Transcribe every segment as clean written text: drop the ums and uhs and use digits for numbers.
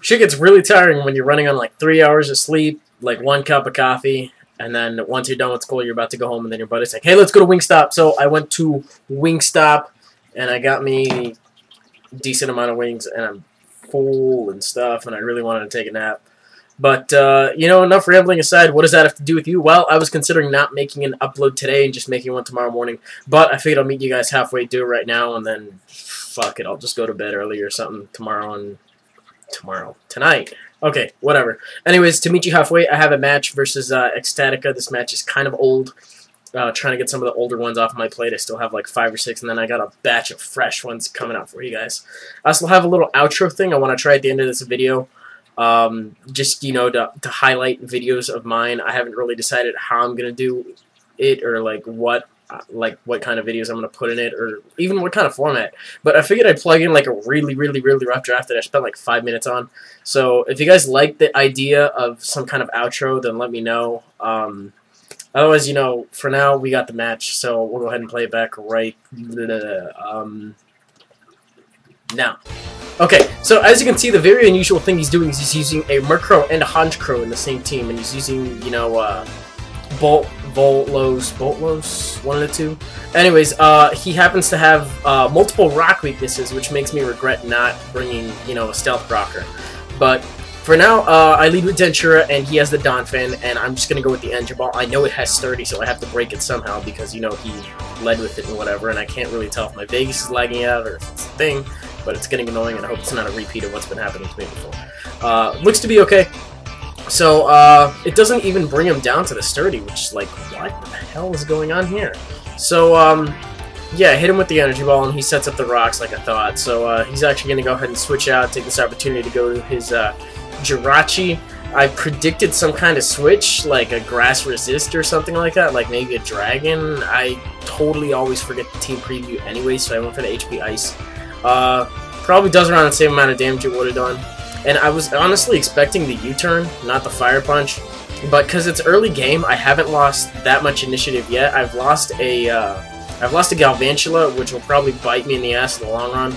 shit gets really tiring when you're running on like 3 hours of sleep, like 1 cup of coffee, and then once you're done with school, you're about to go home, and then your buddy's like, hey, let's go to Wingstop. So I went to Wingstop, and I got me a decent amount of wings, and I'm full and stuff, and I really wanted to take a nap. But, you know, enough rambling aside, what does that have to do with you? Well, I was considering not making an upload today and just making one tomorrow morning, but I figured I'll meet you guys halfway, do it right now, and then, fuck it, I'll just go to bed early or something tonight. Okay, whatever. Anyways, to meet you halfway, I have a match versus Xtatica. This match is kind of old. Trying to get some of the older ones off my plate. I still have like 5 or 6, and then I got a batch of fresh ones coming out for you guys. I also have a little outro thing I want to try at the end of this video. Just, you know, to highlight videos of mine. I haven't really decided how I'm going to do it, or like what kind of videos I'm going to put in it, or even what kind of format. But I figured I'd plug in like a really rough draft that I spent like 5 minutes on. So if you guys like the idea of some kind of outro, then let me know. Otherwise, you know, for now, we got the match, so we'll go ahead and play it back right now. Okay, so as you can see, the very unusual thing he's doing is he's using a Murkrow and a Honchkrow in the same team, and he's using, you know, Boltlos, one of the two. Anyways, he happens to have multiple rock weaknesses, which makes me regret not bringing, you know, a Stealth Rocker. But for now, I lead with Dentura, and he has the Donphan, and I'm just going to go with the Energy Ball. I know it has Sturdy, so I have to break it somehow, because, you know, he led with it and whatever, and I can't really tell if my Vegas is lagging out or if it's a thing, but it's getting annoying, and I hope it's not a repeat of what's been happening to me before. Looks to be okay. So, it doesn't even bring him down to the Sturdy, which is like, what the hell is going on here? So, yeah, hit him with the Energy Ball, and he sets up the rocks like I thought. So, he's actually going to go ahead and switch out, take this opportunity to go to his, Jirachi. I predicted some kind of switch, like a Grass Resist or something like that, like maybe a Dragon. I totally always forget the team preview anyway, so I went for the HP Ice. Probably does around the same amount of damage it would have done. And I was honestly expecting the U-turn, not the Fire Punch. But because it's early game, I haven't lost that much initiative yet. I've lost a Galvantula, which will probably bite me in the ass in the long run.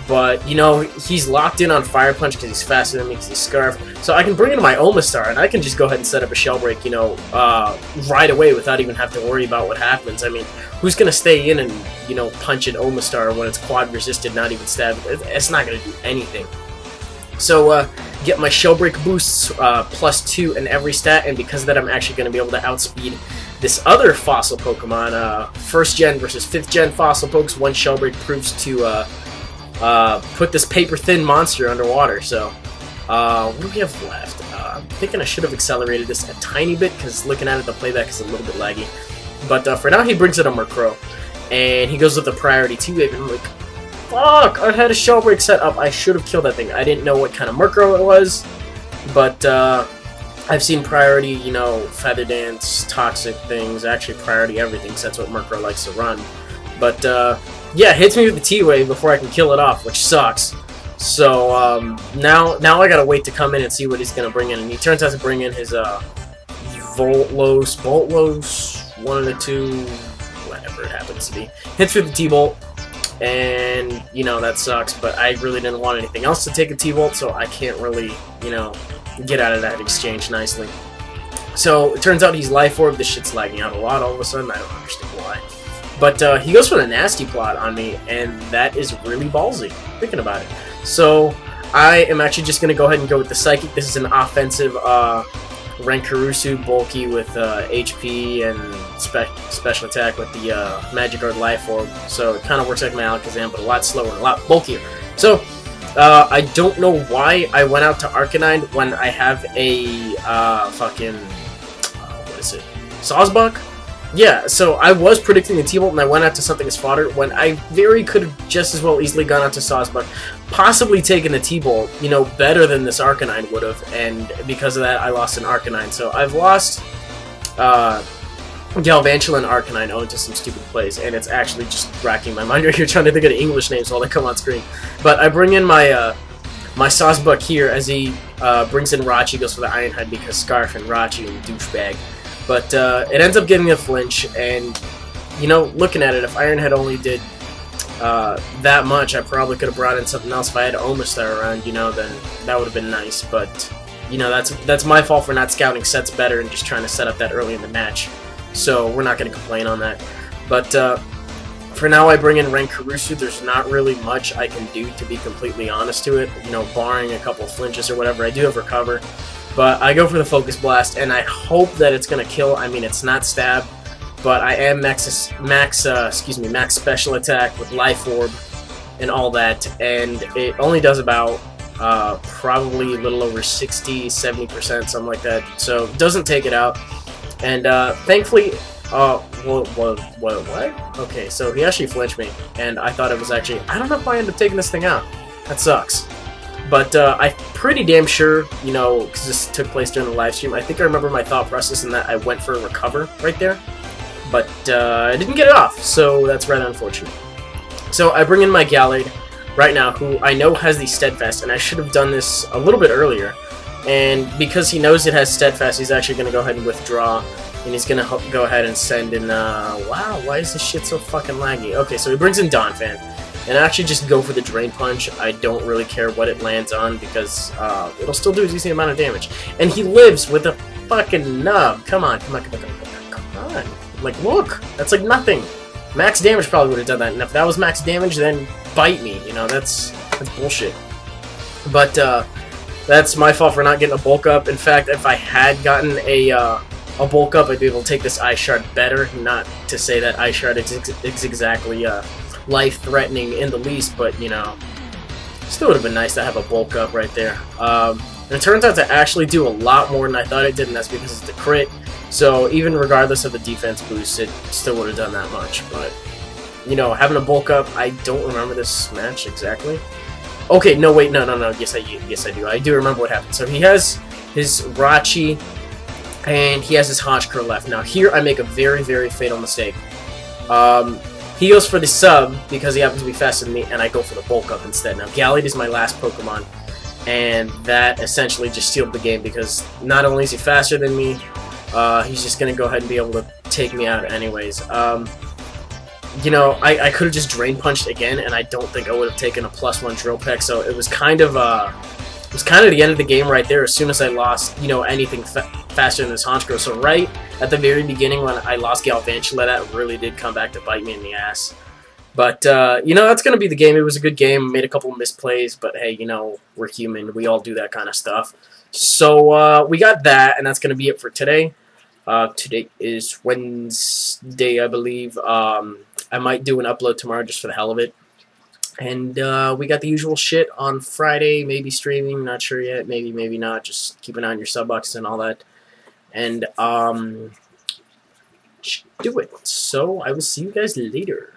But, you know, he's locked in on Fire Punch because he's faster than me because he's Scarf. So I can bring in my Omastar, and I can just go ahead and set up a Shell Break, you know, right away without even having to worry about what happens. I mean, who's going to stay in and, you know, punch an Omastar when it's quad resisted, not even stabbed? It's not going to do anything. So, get my Shell Break boosts, +2 in every stat, and because of that, I'm actually going to be able to outspeed this other fossil Pokemon. 1st gen versus 5th gen fossil pokes. One Shell Break proves to put this paper-thin monster underwater. So, what do we have left? I'm thinking I should have accelerated this a tiny bit, because looking at it, the playback is a little bit laggy. But for now, he brings it a Murkrow, and he goes with the priority 2-wave, and I'm like, fuck, I had a Shell Break set up. I should have killed that thing. I didn't know what kind of Murkrow it was, but I've seen priority, you know, Feather Dance, toxic things, actually priority everything, because that's what Murkrow likes to run. But, yeah, hits me with the T-Wave before I can kill it off, which sucks. So, now I gotta wait to come in and see what he's gonna bring in. And he turns out to bring in his, Boltlos, one of the two, whatever it happens to be. Hits with the T-Bolt, and, you know, that sucks, but I really didn't want anything else to take a T-Bolt, so I can't really, you know, get out of that exchange nicely. So, it turns out he's Life Orb. This shit's lagging out a lot all of a sudden. I don't understand why. But he goes for the Nasty Plot on me, and that is really ballsy, thinking about it. So, I am actually just going to go ahead and go with the Psychic. This is an offensive Renkarusu, bulky with HP and special attack with the Magikarp Life Orb. So, it kind of works like my Alakazam, but a lot slower and a lot bulkier. So, I don't know why I went out to Arcanine when I have a fucking, what is it, Sawsbuck? Yeah, so I was predicting the T-Bolt, and I went out to something as fodder when I very could have just as well easily gone out to Sawsbuck, possibly taken the T-Bolt, you know, better than this Arcanine would have, and because of that, I lost an Arcanine. So I've lost Galvantula and Arcanine owing to some stupid plays, and it's actually just racking my mind right here trying to think of the English names while they come on screen. But I bring in my my Sawsbuck here as he brings in Rachi, goes for the Iron Head because Scarf and Rachi and douchebag. But it ends up getting a flinch, and, you know, looking at it, if Iron Head only did that much. I probably could have brought in something else if I had Omastar around, you know, then that would have been nice, but, you know, that's my fault for not scouting sets better and just trying to set up that early in the match, so we're not going to complain on that. But, for now, I bring in Renkarusu. There's not really much I can do, to be completely honest to it, you know, barring a couple of flinches or whatever. I do have Recover, but I go for the Focus Blast, and I hope that it's going to kill. I mean, it's not Stab, but I am max Special Attack with Life Orb and all that, and it only does about probably a little over 60-70%, something like that, so it doesn't take it out. And thankfully, what? Okay, so he actually flinched me, and I thought it was actually, I don't know if I ended up taking this thing out. That sucks. But I'm pretty damn sure, you know, because this took place during the live stream, I think I remember my thought process in that I went for a Recover right there. But I didn't get it off, so that's rather unfortunate. So I bring in my Gallade right now, who I know has the Steadfast, and I should have done this a little bit earlier. And because he knows it has Steadfast, he's actually going to go ahead and withdraw, and he's going to go ahead and send in, wow, why is this shit so fucking laggy? Okay, so he brings in Donphan, and I actually just go for the Drain Punch. I don't really care what it lands on, because it'll still do a decent amount of damage. And he lives with a fucking nub. Come on, come on, come on, come on, come on. Like, look, that's like nothing. Max damage probably would have done that, and if that was max damage, then bite me, you know, that's bullshit. But, that's my fault for not getting a bulk up. In fact, if I had gotten a bulk up, I'd be able to take this Ice Shard better. Not to say that Ice Shard is exactly life-threatening in the least, but, you know, still would have been nice to have a bulk up right there. And it turns out to actually do a lot more than I thought it did, and that's because it's the crit. So even regardless of the defense boost, it still would have done that much. But, you know, having a bulk up, I don't remember this match exactly. Okay, no, wait, no. Yes, I do. I do remember what happened. So he has his Rachi, and he has his Honchkrow left. Now here I make a very, very fatal mistake. He goes for the sub because he happens to be faster than me, and I go for the bulk up instead. Now Gallade is my last Pokemon, and that essentially just sealed the game because not only is he faster than me, he's just gonna go ahead and be able to take me out anyways. You know, I could have just Drain Punched again, and I don't think I would have taken a +1 Drill Peck, so it was kind of the end of the game right there as soon as I lost, you know, anything faster than this Honchkrow. So right at the very beginning when I lost Galvantula, that really did come back to bite me in the ass. But, you know, that's going to be the game. It was a good game, made a couple of misplays, but hey, you know, we're human. We all do that kind of stuff. So, we got that, and that's going to be it for today. Today is Wednesday, I believe. I might do an upload tomorrow just for the hell of it. And we got the usual shit on Friday, maybe streaming, not sure yet, maybe, maybe not. Just keep an eye on your sub-bucks and all that. And do it. So I will see you guys later.